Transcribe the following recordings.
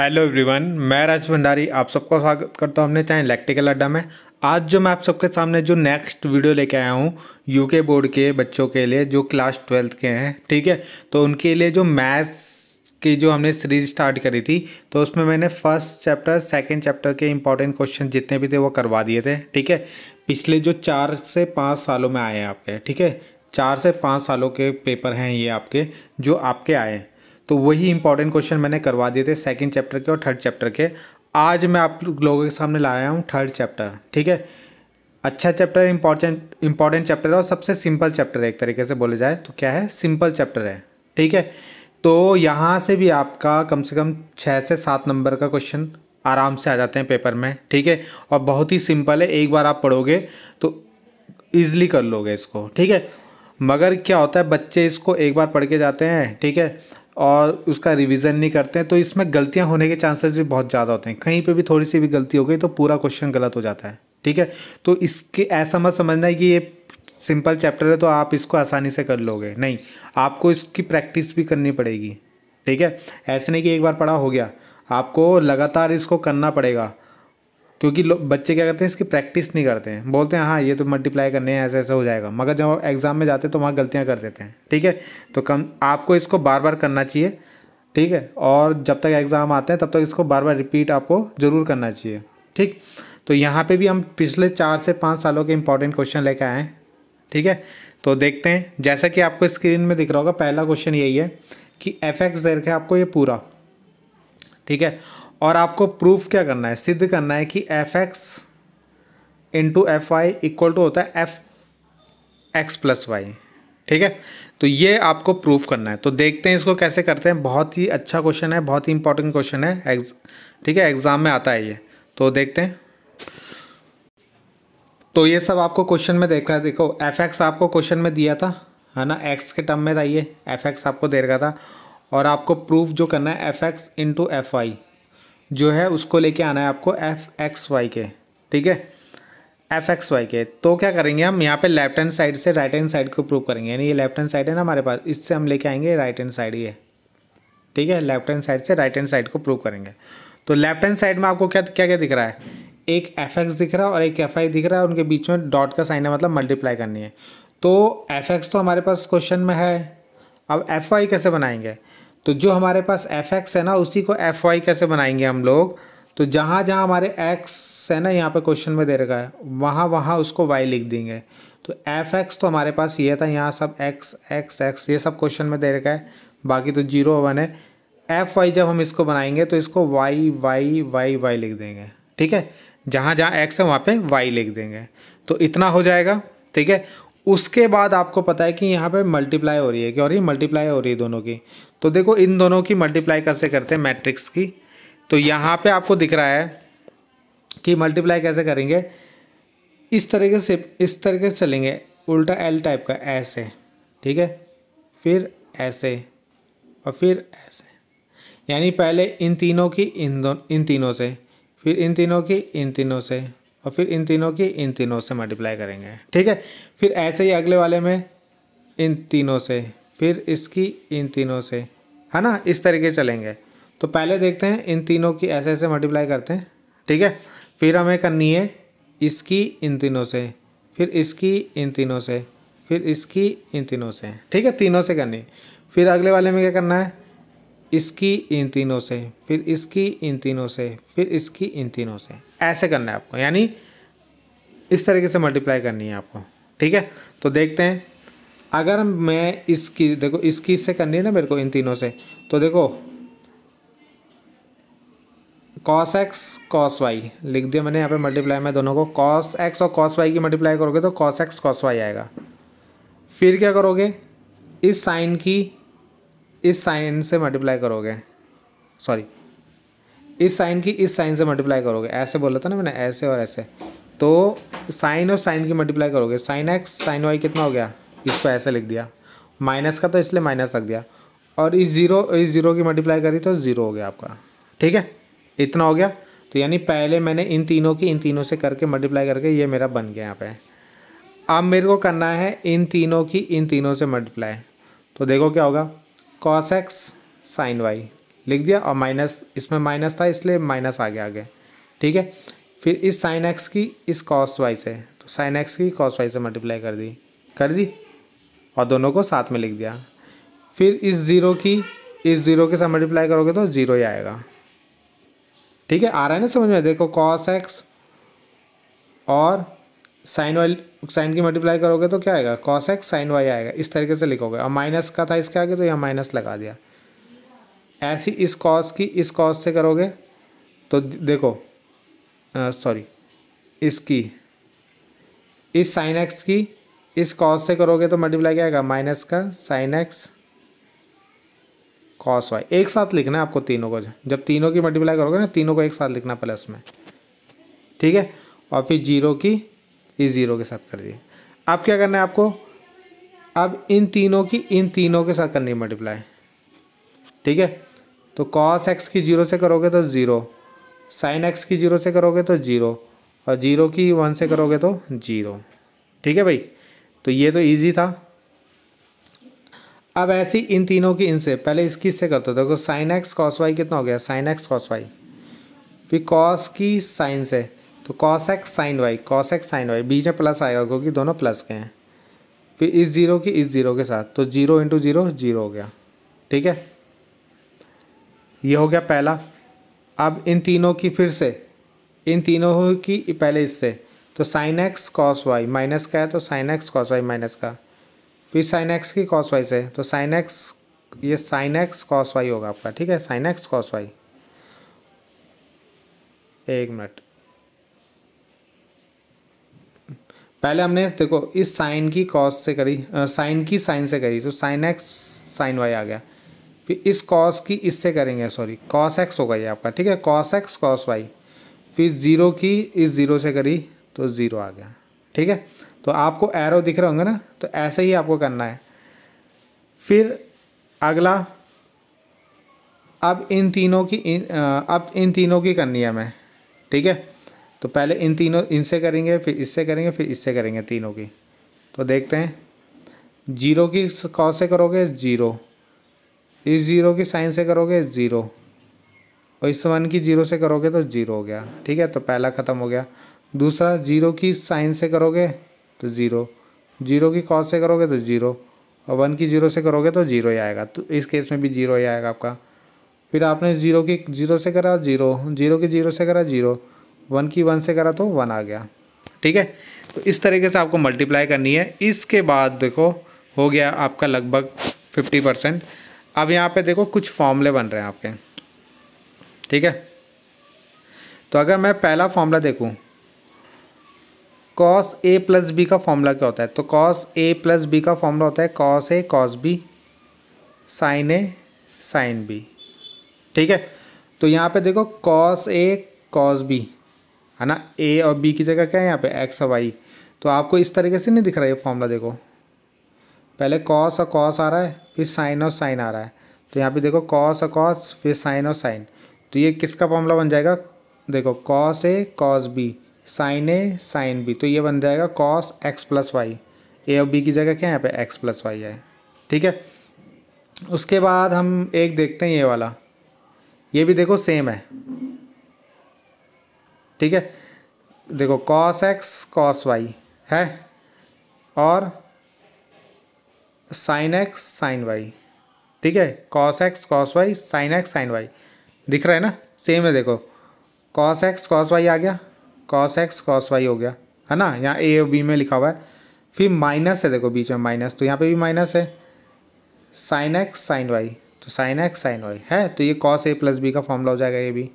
Hello everyone, मैं राज भंडारी आप सबका स्वागत करता हूं अपने चैनल इलेक्ट्रिकल अड्डा में। आज जो मैं आप सबके सामने जो नेक्स्ट वीडियो लेके आया हूं यूके बोर्ड के बच्चों के लिए जो क्लास 12th के हैं, ठीक है। तो उनके लिए जो मैथ्स की जो हमने सीरीज स्टार्ट करी थी, तो उसमें मैंने फर्स्ट चैप्टर सेकंड चैप्टर के इंपॉर्टेंट क्वेश्चन जितने भी थे वो करवा दिए थे, ठीक है। पिछले जो 4 से 5 सालों में आए हैं आपके, ठीक है, 4 से 5 सालों के पेपर हैं ये आपके जो आपके आए हैं। तो वही इंपॉर्टेंट क्वेश्चन मैंने करवा दिए थे सेकंड चैप्टर के और थर्ड चैप्टर के। आज मैं आप लोगों के सामने लाया हूँ थर्ड चैप्टर, ठीक है। अच्छा चैप्टर, इंपॉर्टेंट चैप्टर है और सबसे सिंपल चैप्टर है एक तरीके से बोले जाए तो। क्या है? सिंपल चैप्टर है, ठीक है। तो यहाँ से भी आपका कम से कम 6 से 7 नंबर का क्वेश्चन आराम से आ जाते हैं पेपर में, ठीक है। और बहुत ही सिंपल है, एक बार आप पढ़ोगे तो ईजिली कर लोगे इसको, ठीक है। मगर क्या होता है, बच्चे इसको एक बार पढ़ के जाते हैं, ठीक है, और उसका रिवीजन नहीं करते हैं, तो इसमें गलतियां होने के चांसेस भी बहुत ज़्यादा होते हैं। कहीं पे भी थोड़ी सी भी गलती हो गई तो पूरा क्वेश्चन गलत हो जाता है, ठीक है। तो इसके ऐसा मत समझना है कि ये सिंपल चैप्टर है तो आप इसको आसानी से कर लोगे, नहीं, आपको इसकी प्रैक्टिस भी करनी पड़ेगी, ठीक है। ऐसे नहीं कि एक बार पढ़ा हो गया, आपको लगातार इसको करना पड़ेगा। क्योंकि बच्चे क्या करते हैं, इसकी प्रैक्टिस नहीं करते हैं, बोलते हैं हाँ ये तो मल्टीप्लाई करने हैं, ऐसे ऐसे हो जाएगा, मगर जब एग्ज़ाम में जाते हैं तो वहाँ गलतियाँ कर देते हैं, ठीक है। तो कम आपको इसको बार बार करना चाहिए, ठीक है। और जब तक एग्ज़ाम आते हैं तब तक इसको बार बार रिपीट आपको ज़रूर करना चाहिए, ठीक। तो यहाँ पर भी हम पिछले 4 से 5 सालों के इंपॉर्टेंट क्वेश्चन लेकर आए हैं, ठीक है। तो देखते हैं, जैसा कि आपको स्क्रीन में दिख रहा होगा, पहला क्वेश्चन यही है कि f(x) दे रखा है आपको ये पूरा, ठीक है। और आपको प्रूफ क्या करना है, सिद्ध करना है कि f(x) into f(y) equal to होता है f(x + y), ठीक है। तो ये आपको प्रूफ करना है। तो देखते हैं इसको कैसे करते हैं। बहुत ही अच्छा क्वेश्चन है, बहुत ही इंपॉर्टेंट क्वेश्चन है, ठीक है, एग्जाम में आता है ये। तो देखते हैं। तो ये सब आपको क्वेश्चन में देख रहा है, देखो f(x) आपको क्वेश्चन में दिया था, है ना, x के टर्म में था, ये f(x) आपको दे रखा था। और आपको प्रूफ जो करना है f(x) इंटू f(y) जो है उसको लेके आना है आपको f(x, y) के, ठीक है, f(x, y) के। तो क्या करेंगे हम यहाँ पे लेफ्ट हैंड साइड से राइट हैंड साइड को प्रूव करेंगे, यानी ये लेफ्ट हैंड साइड है ना हमारे पास, इससे हम लेके आएंगे राइट हैंड साइड, ये ठीक है, लेफ्ट हैंड साइड से राइट हैंड साइड को प्रूव करेंगे। तो लेफ्ट हैंड साइड में आपको क्या क्या क्या दिख रहा है, एक f(x) दिख रहा है और एक f(y) दिख रहा है, उनके बीच में डॉट का साइन है, मतलब मल्टीप्लाई करनी है। तो f(x) तो हमारे पास क्वेश्चन में है, अब f(y) कैसे बनाएंगे, तो जो हमारे पास f(x) है ना उसी को f(y) कैसे बनाएंगे हम लोग, तो जहाँ जहाँ हमारे x है ना यहाँ पे क्वेश्चन में दे रखा है, वहाँ वहाँ उसको y लिख देंगे। तो f(x) तो हमारे पास ये था, यहाँ सब x x x ये सब क्वेश्चन में दे रखा है, बाकी तो 0 1 है। f(y) जब हम इसको बनाएंगे तो इसको y y y y लिख देंगे, ठीक है, जहाँ जहाँ x है वहाँ पे y लिख देंगे। तो इतना हो जाएगा, ठीक है। उसके बाद आपको पता है कि यहाँ पे मल्टीप्लाई हो रही है, क्या हो रही है, मल्टीप्लाई हो रही है दोनों की। तो देखो इन दोनों की मल्टीप्लाई कैसे करते हैं, मैट्रिक्स की। तो यहाँ पे आपको दिख रहा है कि मल्टीप्लाई कैसे करेंगे, इस तरीके से चलेंगे, उल्टा एल टाइप का, ऐसे, ठीक है, फिर ऐसे और फिर ऐसे, यानी पहले इन तीनों की इन तीनों से, फिर इन तीनों की इन तीनों से, और फिर इन तीनों की इन तीनों से मल्टीप्लाई करेंगे, ठीक है। फिर ऐसे ही अगले वाले में इन तीनों से, फिर इसकी इन तीनों से, है ना, इस तरीके चलेंगे। तो पहले देखते हैं इन तीनों की ऐसे ऐसे मल्टीप्लाई करते हैं, ठीक है। फिर हमें करनी है इसकी इन तीनों से, फिर इसकी इन तीनों से, फिर इसकी इन तीनों से, ठीक है, तीनों से करनी। फिर अगले वाले में क्या करना है, इसकी इन तीनों से, फिर इसकी इन तीनों से, फिर इसकी इन तीनों से, ऐसे करना है आपको, यानी इस तरीके से मल्टीप्लाई करनी है आपको, ठीक है। तो देखते हैं, अगर मैं इसकी, देखो इसकी इससे करनी है ना मेरे को इन तीनों से, तो देखो cos x cos y लिख दिया मैंने यहाँ पे मल्टीप्लाई में दोनों को, cos x और cos y की मल्टीप्लाई करोगे तो cos x cos y आएगा। फिर क्या करोगे, इस साइन की इस साइन से मल्टीप्लाई करोगे, सॉरी इस साइन की इस साइन से मल्टीप्लाई करोगे, ऐसे बोला था ना मैंने, ऐसे और ऐसे। तो साइन और साइन की मल्टीप्लाई करोगे, साइन x साइन y कितना हो गया, इसको ऐसे लिख दिया, माइनस का तो इसलिए माइनस रख दिया, और इस जीरो की मल्टीप्लाई करी तो 0 हो गया आपका, ठीक है, इतना हो गया। तो यानी पहले मैंने इन तीनों की इन तीनों से करके मल्टीप्लाई करके ये मेरा बन गया यहाँ पे। अब मेरे को करना है इन तीनों की इन तीनों से मल्टीप्लाई, तो देखो क्या होगा, cos x sin y, लिख दिया, और माइनस, इसमें माइनस था इसलिए माइनस आ गया आगे, ठीक है। फिर इस साइन एक्स की इस कॉस वाई से, तो साइन एक्स की कॉस वाई से मल्टीप्लाई कर दी और दोनों को साथ में लिख दिया। फिर इस ज़ीरो की इस ज़ीरो के साथ मल्टीप्लाई करोगे तो ज़ीरो ही आएगा, ठीक है। आ रहा है ना समझ में? देखो कॉस एक्स और साइन की मल्टीप्लाई करोगे तो क्या आएगा, कॉस एक्स साइन वाई आएगा, इस तरीके से लिखोगे। और माइनस का था इसके आगे तो यहाँ माइनस लगा दिया। ऐसी इस कॉस की इस कॉस से करोगे तो देखो सॉरी इसकी इस साइन एक्स की इस कॉस से करोगे तो मल्टीप्लाई क्या आएगा, माइनस का साइन एक्स कॉस वाई। एक साथ लिखना है आपको तीनों को, जब तीनों की मल्टीप्लाई करोगे ना तीनों को एक साथ लिखना प्लस में, ठीक है। और फिर जीरो की इस ज़ीरो के साथ कर दिए। अब क्या करना है आपको, अब इन तीनों के साथ करनी है मल्टीप्लाई, ठीक है। तो कॉस एक्स की जीरो से करोगे तो ज़ीरो, साइन एक्स की जीरो से करोगे तो ज़ीरो, और जीरो की वन से करोगे तो ज़ीरो, ठीक है भाई। तो ये तो इजी था। अब ऐसे ही इन तीनों की इनसे, पहले इसकी इससे करते हो। देखो साइन एक्स कॉस वाई कितना हो गया, साइन एक्स कॉस वाई। फिर कॉस की साइन से, तो cos x sine Y, cos x sine Y, बीच में प्लस आएगा क्योंकि दोनों प्लस के हैं। फिर इस ज़ीरो की इस ज़ीरो के साथ, तो ज़ीरो इंटू ज़ीरो ज़ीरो हो गया, ठीक है। ये हो गया पहला। अब इन तीनों की फिर से, इन तीनों की पहले इससे, तो sine x cos y minus का है तो sine x cos y minus का। फिर साइन एक्स की कॉस वाई से, तो साइन एक्स, ये साइन एक्स कॉस वाई होगा आपका, ठीक है, साइन एक्स कॉस वाई। एक मिनट, पहले हमने देखो इस साइन की कॉस से करी, साइन की साइन से करी तो साइन एक्स साइन वाई आ गया। फिर इस कॉस की इससे करेंगे, सॉरी कॉस एक्स होगा ये आपका, ठीक है, कॉस एक्स कॉस वाई। फिर ज़ीरो की इस ज़ीरो से करी तो ज़ीरो आ गया, ठीक है। तो आपको एरो दिख रहे होंगे ना, तो ऐसे ही आपको करना है। फिर अगला, अब इन तीनों की करनी है हमें, ठीक है। तो पहले इन तीनों इनसे करेंगे, फिर इससे करेंगे, फिर इससे करेंगे तीनों की। तो देखते हैं, जीरो की कॉस से करोगे ज़ीरो, इस ज़ीरो की साइन से करोगे ज़ीरो, और इस वन की जीरो से करोगे तो ज़ीरो हो गया, ठीक है। तो पहला ख़त्म हो गया। दूसरा, जीरो की साइन से करोगे तो ज़ीरो, जीरो की कॉस से करोगे तो ज़ीरो, और वन की जीरो से करोगे तो ज़ीरो ही आएगा। तो इस केस में भी ज़ीरो ही आएगा आपका। फिर आपने ज़ीरो की जीरो से करा ज़ीरो, जीरो की जीरो से करा ज़ीरो, वन की वन से करा तो वन आ गया, ठीक है। तो इस तरीके से आपको मल्टीप्लाई करनी है। इसके बाद देखो हो गया आपका लगभग 50%। अब यहाँ पे देखो कुछ फॉर्मूले बन रहे हैं आपके, ठीक है। तो अगर मैं पहला फॉर्मूला देखूं, कॉस ए प्लस बी का फॉर्मूला क्या होता है, तो कॉस ए प्लस बी का फॉर्मूला होता है cos A cos B sign A sine B, ठीक है। तो यहाँ पे देखो कॉस ए कॉस बी है ना, ए और बी की जगह क्या है यहाँ पे एक्स और वाई। तो आपको इस तरीके से नहीं दिख रहा है ये फॉर्मूला, देखो पहले कॉस और कॉस आ रहा है, फिर साइन और साइन आ रहा है। तो यहाँ पे देखो कॉस और कॉस, फिर साइन और साइन, तो ये किसका फॉर्मूला बन जाएगा, देखो cos A cos B sign A sine B, तो ये बन जाएगा कॉस एक्स प्लस वाई। ए और बी की जगह क्या है यहाँ पे एक्स प्लस वाई है, ठीक है। उसके बाद हम एक देखते हैं ये वाला, ये भी देखो सेम है, ठीक है। देखो कॉस एक्स कॉस वाई है और साइन एक्स साइन वाई, ठीक है, cos x cos y sine x sine y, दिख रहा है ना, सेम है। देखो कॉस एक्स कॉस वाई आ गया, कॉस एक्स कॉस वाई हो गया, है ना, यहाँ ए और बी में लिखा हुआ है। फिर माइनस है, देखो बीच में माइनस, तो यहाँ पे भी माइनस है, साइन एक्स साइन वाई, तो साइन एक्स साइन वाई है, तो ये कॉस ए प्लस बी का फॉर्मूला हो जाएगा, ये भी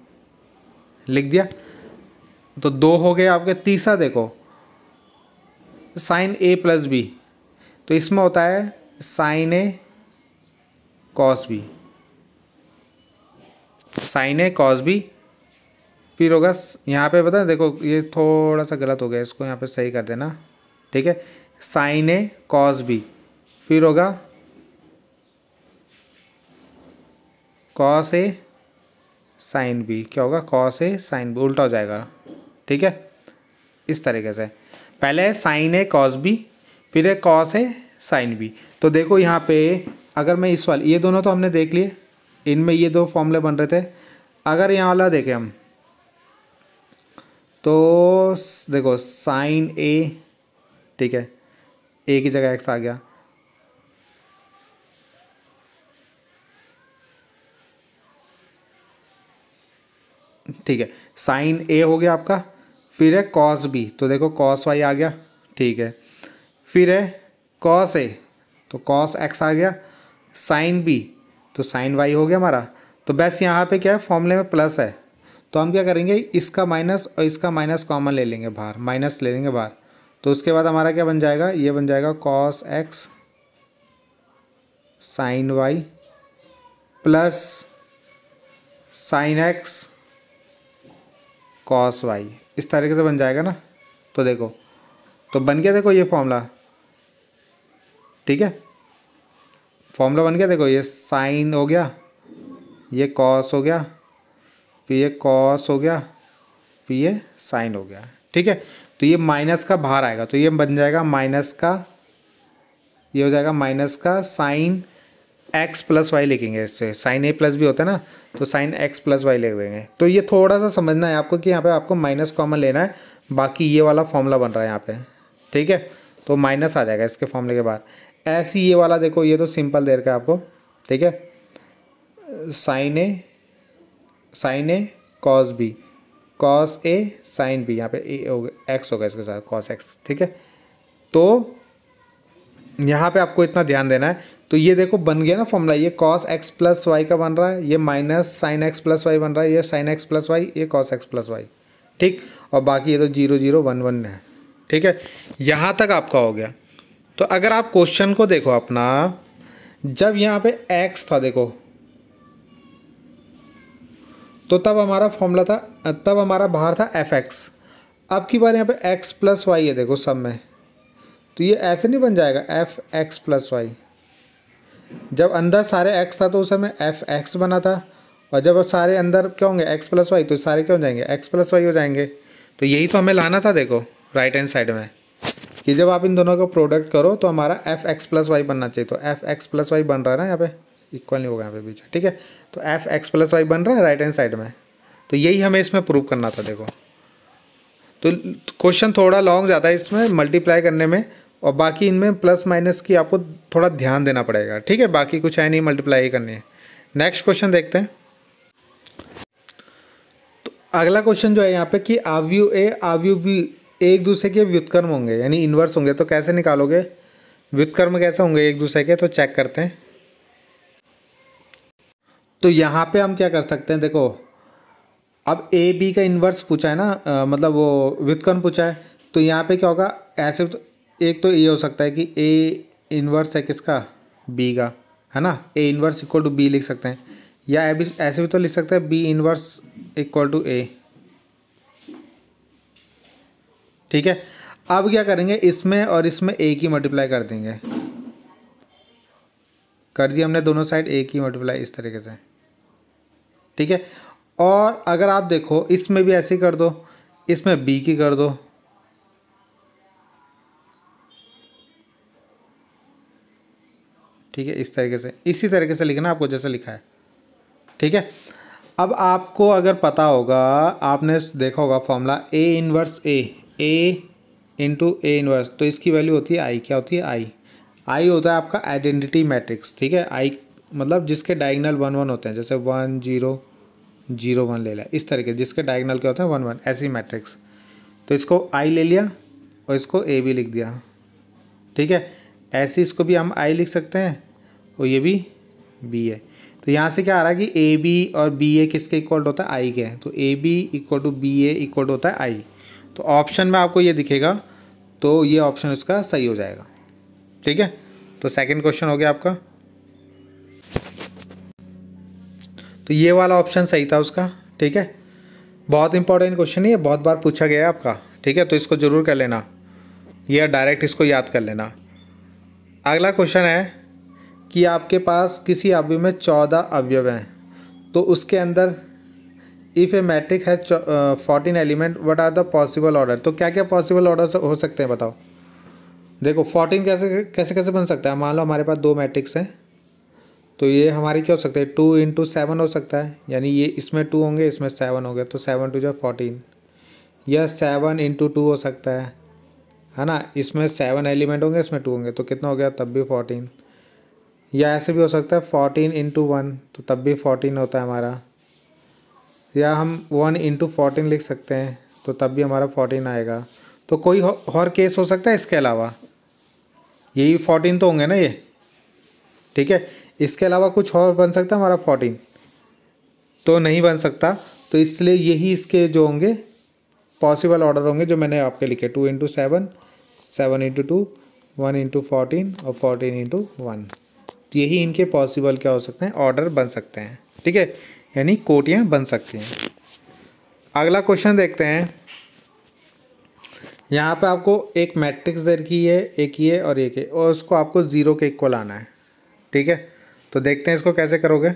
लिख दिया। तो दो हो गए आपके। तीसरा देखो साइन ए प्लस बी, तो इसमें होता है साइन ए कॉस बी, साइन ए कॉस बी। फिर होगा यहाँ पे पता है, देखो ये थोड़ा सा गलत हो गया, इसको यहाँ पे सही कर देना, ठीक है, साइन ए कॉस बी, फिर होगा कॉस ए साइन बी, क्या होगा कॉस ए साइन बी, उल्टा हो जाएगा, ठीक है। इस तरीके से पहले है साइन ए कॉस बी, फिर है कॉस ए साइन बी। तो देखो यहाँ पे अगर मैं इस वाले, ये दोनों तो हमने देख लिए, इनमें ये दो फॉर्मूले बन रहे थे। अगर यहाँ वाला देखें हम तो देखो साइन ए, ठीक है, ए की जगह एक्स आ गया, ठीक है, साइन ए हो गया आपका। फिर है कॉस बी, तो देखो कॉस वाई आ गया, ठीक है। फिर है कॉस ए, तो कॉस एक्स आ गया। साइन बी, तो साइन वाई हो गया हमारा। तो बस यहाँ पे क्या है, फॉर्मूले में प्लस है, तो हम क्या करेंगे, इसका माइनस और इसका माइनस कॉमन ले लेंगे बाहर, माइनस ले लेंगे बाहर। तो उसके बाद हमारा क्या बन जाएगा, ये बन जाएगा cos x sine y plus sine x cos y, इस तरीके से बन जाएगा ना। तो देखो, तो बन गया देखो ये फॉर्मूला, ठीक है, फॉर्मूला बन गया। देखो ये साइन हो गया, ये कॉस हो गया, फिर ये कॉस हो गया, फिर ये साइन हो गया, ठीक है। तो ये माइनस का बाहर आएगा, तो ये बन जाएगा माइनस का, ये हो जाएगा माइनस का साइन एक्स प्लस वाई लिखेंगे, इससे साइन ए प्लस भी होता है ना, तो साइन एक्स प्लस वाई लिख देंगे। तो ये थोड़ा सा समझना है आपको कि यहाँ पे आपको माइनस कॉमन लेना है, बाकी ये वाला फॉर्मूला बन रहा है यहाँ पे, ठीक है। तो माइनस आ जाएगा इसके फॉर्मूले के बाद। ऐसे ये वाला देखो, ये तो सिंपल दे रखा है आपको, ठीक है, sign A cos B, cos A sine B, यहाँ पे ए हो गया, एक्स होगा इसके साथ कॉस एक्स, ठीक है। तो यहाँ पे आपको इतना ध्यान देना है। तो ये देखो बन गया ना फॉर्मूला, ये कॉस एक्स प्लस वाई का बन रहा है, ये minus sine x plus y बन रहा है, ये साइन एक्स प्लस वाई, ये कॉस एक्स प्लस वाई, ठीक। और बाकी ये तो 0 0 1 1 है, ठीक है। यहाँ तक आपका हो गया। तो अगर आप क्वेश्चन को देखो अपना, जब यहाँ पे एक्स था देखो, तो तब हमारा फॉर्मूला था, तब हमारा बाहर था एफ एक्स। अब की बार यहाँ पे एक्स प्लस वाई है देखो सब में, तो ये ऐसे नहीं बन जाएगा एफ एक्स प्लस वाई। जब अंदर सारे एक्स था तो उस समय एफ एक्स बना था, और जब सारे अंदर क्या होंगे एक्स प्लस वाई, तो सारे क्या हो जाएंगे एक्स प्लस वाई हो जाएंगे। तो यही तो हमें लाना था देखो राइट हैंड साइड में, कि जब आप इन दोनों का प्रोडक्ट करो तो हमारा एफ एक्स प्लस वाई बनना चाहिए। तो एफ एक्स प्लस वाई बन रहा है ना यहाँ पे, इक्वल नहीं होगा यहाँ पे बीच, ठीक है। तो एफ एक्स प्लस वाई बन रहा है राइट हैंड साइड में, तो यही हमें इसमें प्रूव करना था देखो। तो क्वेश्चन थोड़ा लॉन्ग जाता है इसमें मल्टीप्लाई करने में, और बाकी इनमें प्लस माइनस की आपको थोड़ा ध्यान देना पड़ेगा, ठीक है। बाकी कुछ है नहीं, मल्टीप्लाई ही करनी है। नेक्स्ट क्वेश्चन देखते हैं। तो अगला क्वेश्चन जो है यहाँ पे कि अवयव ए अवयव बी एक दूसरे के व्युत्क्रम होंगे, यानी इन्वर्स होंगे, तो कैसे निकालोगे, व्युत्क्रम कैसे होंगे एक दूसरे के, तो चेक करते हैं। तो यहाँ पे हम क्या कर सकते हैं, देखो अब ए बी का इन्वर्स पूछा है ना, मतलब वो व्युत्क्रम पूछा है, तो यहाँ पे क्या होगा, ऐसे तो एक तो ये हो सकता है कि ए इन्वर्स है किसका, बी का, है ना, A inverse equal to B लिख सकते हैं, या ऐसे भी तो लिख सकते हैं बी इन्वर्स इक्वल टू ए, ठीक है। अब क्या करेंगे, इसमें और इसमें ए की मल्टीप्लाई कर देंगे, कर दिया हमने दोनों साइड ए की मल्टीप्लाई इस तरीके से, ठीक है। और अगर आप देखो इसमें भी ऐसे ही कर दो, इसमें बी की कर दो, ठीक है, इस तरीके से, इसी तरीके से लिखना आपको जैसे लिखा है, ठीक है। अब आपको अगर पता होगा, आपने देखा होगा formula A inverse A into A inverse, तो इसकी वैल्यू होती है आई, क्या होती है आई होता है आपका आइडेंटिटी मैट्रिक्स, ठीक है। आई मतलब जिसके डायगोनल 1 1 होते हैं, जैसे 1 0 0 1 ले लिया, इस तरीके जिसके डायगोनल क्या होते हैं 1 1, ऐसी मैट्रिक्स। तो इसको आई ले लिया और इसको ए भी लिख दिया, ठीक है। ऐसे इसको भी हम आई लिख सकते हैं और ये भी बी है। तो यहाँ से क्या आ रहा है कि ए बी और बी ए किसके इक्वल होता है, आई के, तो A B equal to B A equal होता है आई। तो ऑप्शन में आपको ये दिखेगा, तो ये ऑप्शन उसका सही हो जाएगा, ठीक है। तो सेकंड क्वेश्चन हो गया आपका, तो ये वाला ऑप्शन सही था उसका, ठीक है। बहुत इंपॉर्टेंट क्वेश्चन है, ये बहुत बार पूछा गया है आपका, ठीक है। तो इसको ज़रूर कर लेना, या डायरेक्ट इसको याद कर लेना। अगला क्वेश्चन है कि आपके पास किसी अवयव में 14 अवयव हैं, तो उसके अंदर इफ़ ए मैट्रिक है 14 element, what are the possible order. तो क्या क्या पॉसिबल ऑर्डर हो सकते हैं बताओ। देखो 14 कैसे कैसे कैसे बन सकता है, मान लो हमारे पास 2 मैट्रिक्स हैं, तो ये हमारी क्या हो सकता है, 2 × 7 हो सकता है, यानी ये इसमें 2 होंगे, इसमें 7 हो गया, तो 7 2 = 14, या 7 × 2 हो सकता है ना, इसमें 7 एलिमेंट होंगे, इसमें 2 होंगे, तो कितना हो गया, तब भी 14, या ऐसे भी हो सकता है 14 × 1, तो तब भी 14 होता है हमारा, या हम 1 × 14 लिख सकते हैं, तो तब भी हमारा 14 आएगा। तो कोई और केस हो सकता है इसके अलावा, यही 14 तो होंगे ना ये, ठीक है, इसके अलावा कुछ और बन सकता है हमारा 14, तो नहीं बन सकता। तो इसलिए यही इसके जो होंगे पॉसिबल ऑर्डर होंगे जो मैंने आपके लिखे, 2 × 7, 7 × 2, 1 × 14 और 14 × 1, तो यही इनके पॉसिबल क्या हो सकते हैं, ऑर्डर बन सकते हैं, ठीक है, यानी कोटियाँ बन सकती हैं। अगला क्वेश्चन देखते हैं। यहाँ पे आपको एक मैट्रिक्स दे रखी है, एक ये और एक ये, और उसको आपको 0 के इक्वल आना है, ठीक है। तो देखते हैं इसको कैसे करोगे।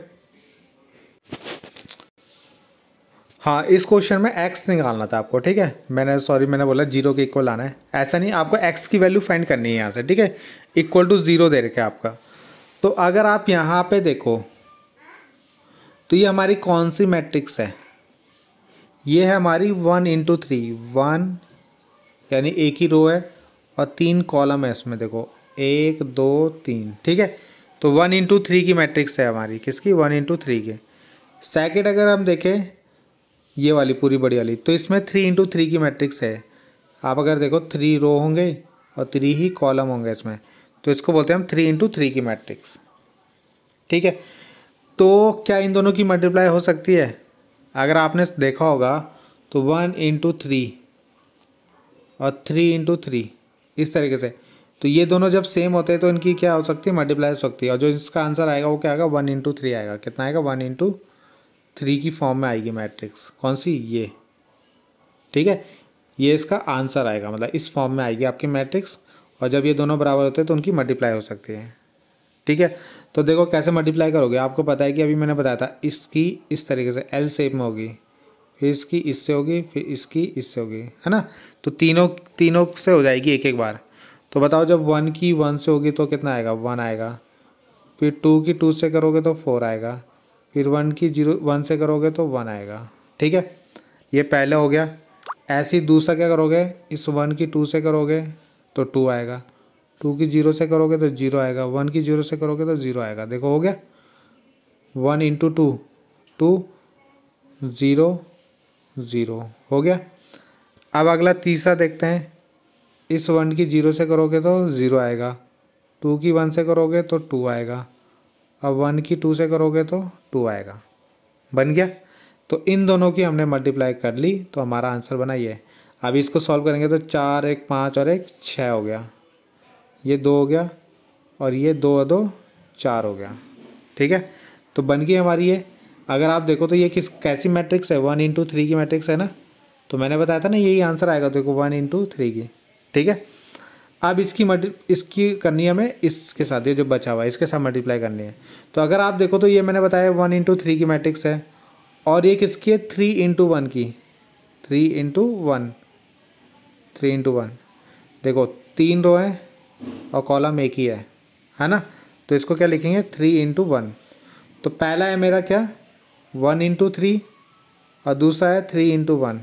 हाँ, इस क्वेश्चन में x निकालना था आपको, ठीक है, मैंने बोला 0 के इक्वल आना है, ऐसा नहीं, आपको x की वैल्यू फाइंड करनी है यहाँ से, ठीक है, =0 दे रखे आपका। तो अगर आप यहाँ पे देखो तो ये हमारी कौन सी मैट्रिक्स है, ये है हमारी 1 × 3, 1 यानी एक ही रो है और 3 कॉलम है इसमें, देखो 1 2 3, ठीक है। तो 1 × 3 की मैट्रिक्स है हमारी, किसकी, 1 × 3 की। सेकेंड अगर हम देखें ये वाली पूरी बड़ी वाली, तो इसमें 3 × 3 की मैट्रिक्स है। आप अगर देखो 3 रो होंगे और 3 ही कॉलम होंगे इसमें, तो इसको बोलते हैं हम 3 × 3 की मैट्रिक्स, ठीक है। तो क्या इन दोनों की मल्टीप्लाई हो सकती है, अगर आपने देखा होगा तो 1 × 3 और 3 × 3 इस तरीके से, तो ये दोनों जब सेम होते हैं तो इनकी क्या हो सकती है, मल्टीप्लाई हो सकती है, और जो इसका आंसर आएगा वो क्या आएगा, 1 × 3 आएगा। कितना आएगा, 1 × 3 की फॉर्म में आएगी मैट्रिक्स, कौन सी, ये, ठीक है, ये इसका आंसर आएगा, मतलब इस फॉर्म में आएगी आपकी मैट्रिक्स, और जब ये दोनों बराबर होते हैं तो उनकी मल्टीप्लाई हो सकती है, ठीक है। तो देखो कैसे मल्टीप्लाई करोगे, आपको पता है कि अभी मैंने बताया था, इसकी इस तरीके से एल शेप में होगी, फिर इसकी इससे होगी, फिर इसकी इससे होगी, है ना, तो तीनों से हो जाएगी एक एक बार। तो बताओ जब 1 की 1 से होगी तो कितना आएगा, 1 आएगा, फिर 2 की 2 से करोगे तो 4 आएगा, फिर 1 की 1 से करोगे तो 1 आएगा, ठीक है, ये पहले हो गया। ऐसे ही दूसरा क्या करोगे, इस 1 की 2 से करोगे तो 2 आएगा, 2 की 0 से करोगे तो 0 आएगा, 1 की 0 से करोगे तो 0 आएगा, देखो हो गया, 1 × 2 2 0 0 हो गया। अब अगला तीसरा देखते हैं, इस 1 की 0 से करोगे तो 0 आएगा, 2 की 1 से करोगे तो 2 आएगा, अब 1 की 2 से करोगे तो 2 आएगा, बन गया। तो इन दोनों की हमने मल्टीप्लाई कर ली, तो हमारा आंसर बना ये। अब इसको सॉल्व करेंगे तो 4 1 5 और 1 6 हो गया, ये 2 हो गया, और ये 2 और 2 4 हो गया, ठीक है। तो बन गई हमारी ये। अगर आप देखो तो ये कैसी मैट्रिक्स है, 1 × 3 की मैट्रिक्स है ना, तो मैंने बताया था ना यही आंसर आएगा, देखो 1 × 3 की, ठीक है। अब इसकी करनी है हमें इसके साथ, ये जो बचा हुआ है इसके साथ मल्टीप्लाई करनी है। तो अगर आप देखो तो ये मैंने बताया 1 × 3 की मैट्रिक्स है, और ये किसकी है, 3 × 1 की, 3 × 1, देखो 3 रो है और कॉलम एक ही है ना, तो इसको क्या लिखेंगे, 3 × 1। तो पहला है मेरा क्या, 1 × 3, और दूसरा है 3 × 1,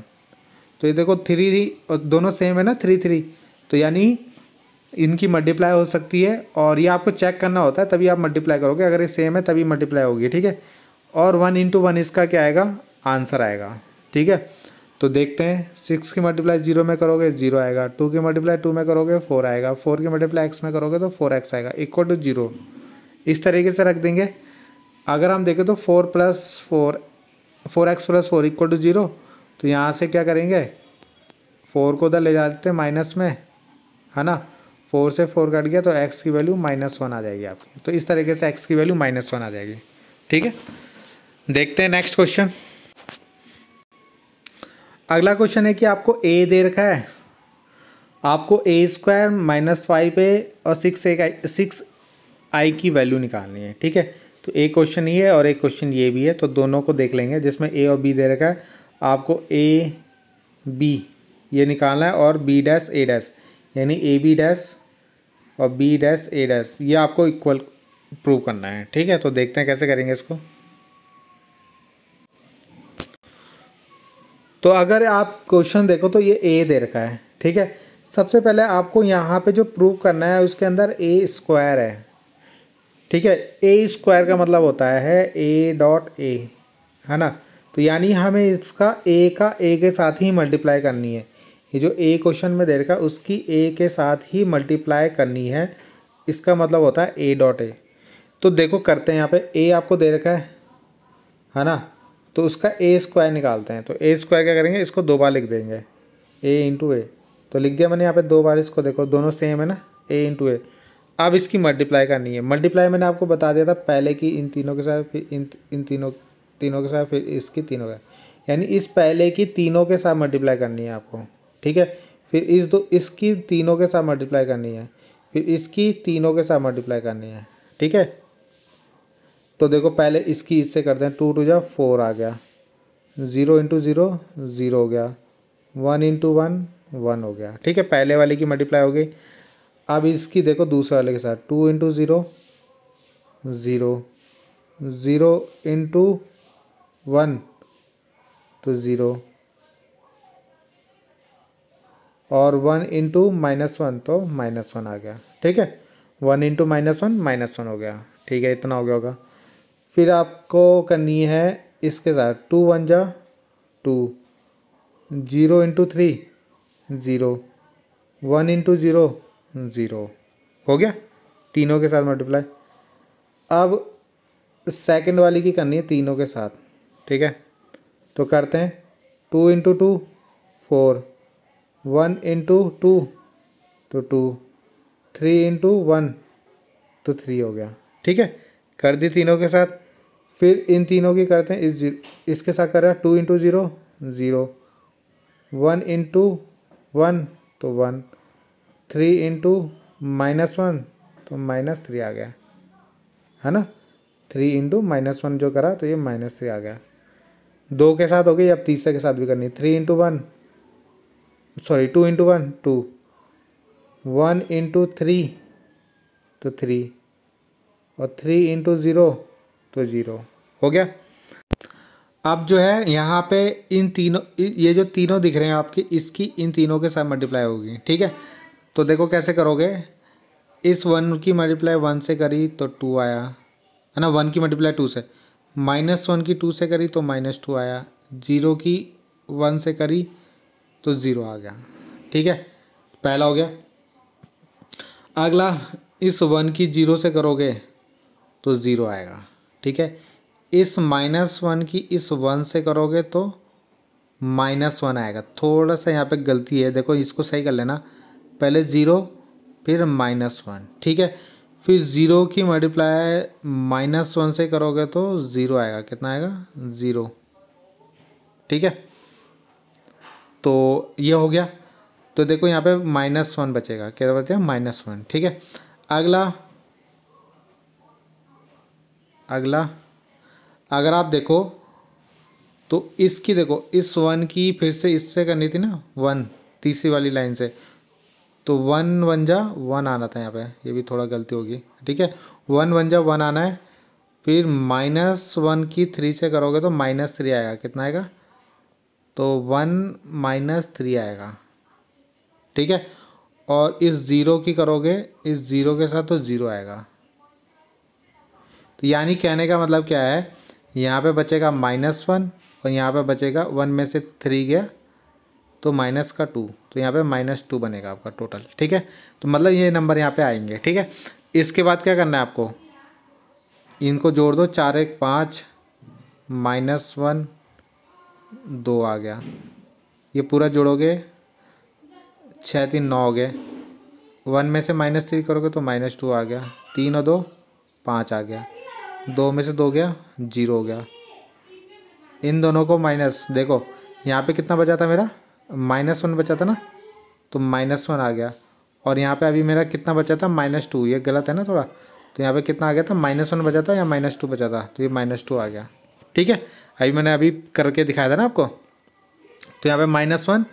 तो ये देखो 3 और दोनों सेम है ना, 3 3, तो यानी इनकी मल्टीप्लाई हो सकती है, और ये आपको चेक करना होता है तभी आप मल्टीप्लाई करोगे, अगर ये सेम है तभी मल्टीप्लाई होगी, ठीक है। और 1 × 1 इसका क्या आएगा, आंसर आएगा, ठीक है। तो देखते हैं, 6 की मल्टीप्लाई 0 में करोगे 0 आएगा, 2 की मल्टीप्लाई 2 में करोगे 4 आएगा, 4 की मल्टीप्लाई x में करोगे तो 4x आएगा, = 0, इस तरीके से रख देंगे। अगर हम देखें तो 4x + 4 = 0, तो यहाँ से क्या करेंगे, 4 को उधर ले जाते हैं माइनस में, है ना, 4 से 4 कट गया तो x की वैल्यू -1 आ जाएगी आपकी, तो इस तरीके से x की वैल्यू -1 आ जाएगी, ठीक है। देखते हैं नेक्स्ट क्वेश्चन। अगला क्वेश्चन है कि आपको a दे रखा है, आपको a² - 5a और 6i की वैल्यू निकालनी है, ठीक है। तो एक क्वेश्चन ये है और एक क्वेश्चन ये भी है, तो दोनों को देख लेंगे। जिसमें a और b दे रखा है, आपको a b ये निकालना है, और b' a', यानी ab' और b' a', ये आपको इक्वल प्रूव करना है। ठीक है, तो देखते हैं कैसे करेंगे इसको। तो अगर आप क्वेश्चन देखो तो ये ए दे रखा है। ठीक है, सबसे पहले आपको यहाँ पे जो प्रूव करना है उसके अंदर ए स्क्वायर है। ठीक है, ए स्क्वायर का मतलब होता है ए डॉट ए, है ना। तो यानी हमें इसका ए का ए के साथ ही मल्टीप्लाई करनी है। ये जो ए क्वेश्चन में दे रखा है उसकी ए के साथ ही मल्टीप्लाई करनी है, इसका मतलब होता है ए डॉट ए। तो देखो करते हैं, यहाँ पे ए आपको दे रखा है ना। तो उसका ए स्क्वायर निकालते हैं। तो ए स्क्वायर क्या करेंगे, इसको 2 बार लिख देंगे, ए इंटू ए। तो लिख दिया मैंने यहाँ पे 2 बार, इसको देखो दोनों सेम है ना, ए इंटू ए। अब इसकी मल्टीप्लाई करनी है। मल्टीप्लाई मैंने आपको बता दिया था पहले की इन तीनों के साथ, फिर इन तीनों के साथ, फिर इसकी तीनों का, यानी इस पहले की तीनों के साथ मल्टीप्लाई करनी है आपको। ठीक है, फिर इसकी तीनों के साथ मल्टीप्लाई करनी है, फिर इसकी तीनों के साथ मल्टीप्लाई करनी है। ठीक है, तो देखो पहले इसकी इससे करते हैं, 2 2 जा 4 आ गया, 0 इंटू 0 0 हो गया, 1 इंटू 1 1 हो गया। ठीक है, पहले वाले की मल्टीप्लाई हो गई। अब इसकी देखो दूसरे वाले के साथ, 2 इंटू 0 0, 0 इंटू 1 तो 0, और 1 इंटू -1 तो -1 आ गया। ठीक है, 1 इंटू -1 हो गया। ठीक है, इतना हो गया होगा। फिर आपको करनी है इसके साथ, 2 1 जा 2, 0 इंटू 3 0, 1 इंटू 0 0 हो गया, तीनों के साथ मल्टीप्लाई। अब सेकंड वाली की करनी है तीनों के साथ। ठीक है, तो करते हैं, 2 इंटू 2 4, 1 इंटू 2 तो 2, 3 इंटू 1 तो 3 हो गया। ठीक है, कर दी तीनों के साथ। फिर इन तीनों की करते हैं, इसके साथ कर रहा है, 2 इंटू 0 0, 1 इंटू 1 तो 1, 3 इंटू -1 तो -3 आ गया, है ना। 3 इंटू -1 जो करा तो ये -3 आ गया। 2 के साथ हो गई, अब तीसरे के साथ भी करनी है, 3 इंटू 1 सॉरी 2 इंटू 1 2, 1 इंटू 3 तो 3, और 3 इंटू 0 तो 0 हो गया। अब जो है यहाँ पे इन तीनों, ये जो तीनों दिख रहे हैं आपकी, इसकी इन तीनों के साथ मल्टीप्लाई होगी। ठीक है, तो देखो कैसे करोगे, इस 1 की मल्टीप्लाई 1 से करी तो 2 आया, है ना। 1 की मल्टीप्लाई 2 से, -1 की 2 से करी तो -2 आया, 0 की 1 से करी तो 0 आ गया। ठीक है, पहला हो गया। अगला, इस 1 की 0 से करोगे तो 0 आएगा। ठीक है, इस -1 की इस 1 से करोगे तो -1 आएगा। थोड़ा सा यहाँ पे गलती है, देखो इसको सही कर लेना, पहले 0 फिर -1। ठीक है, फिर 0 की मल्टीप्लाई -1 से करोगे तो 0 आएगा। कितना आएगा, 0। ठीक है, तो ये हो गया। तो देखो यहाँ पे -1 बचेगा, क्या बचेगा, -1। ठीक है, अगला अगर आप देखो तो इसकी देखो, इस 1 की फिर से इससे करनी थी ना 1, तीसरी वाली लाइन से, तो 1 1 जा 1 आना था यहाँ पे, ये भी थोड़ा गलती होगी। ठीक है, 1 1 जा 1 आना है, फिर -1 की 3 से करोगे तो -3 आएगा। कितना आएगा, तो 1 -3 आएगा। ठीक है, और इस 0 की करोगे, इस 0 के साथ तो 0 आएगा। तो यानी कहने का मतलब क्या है, यहाँ पे बचेगा -1 और यहाँ पे बचेगा 1 में से 3 गया तो -2, तो यहाँ पे -2 बनेगा आपका टोटल। ठीक है, तो मतलब ये नंबर यहाँ पे आएंगे। ठीक है, इसके बाद क्या करना है आपको, इनको जोड़ दो, 4 1 5, -1 2 आ गया, ये पूरा जोड़ोगे 6 3 9 हो गए, 1 में से -3 करोगे तो -2 आ गया, 3 और 2 5 आ गया, 2 में से 2 गया 0 हो गया। इन दोनों को माइनस, देखो यहाँ पे कितना बचा था मेरा, -1 बचा था ना, तो -1 आ गया, और यहाँ पे अभी मेरा कितना बचा था, -2। ये गलत है ना थोड़ा, तो यहाँ पे कितना आ गया था, -1 बचा था या -2 बचा था, तो ये -2 आ गया। ठीक है, अभी करके दिखाया था ना आपको, तो यहाँ पे -1,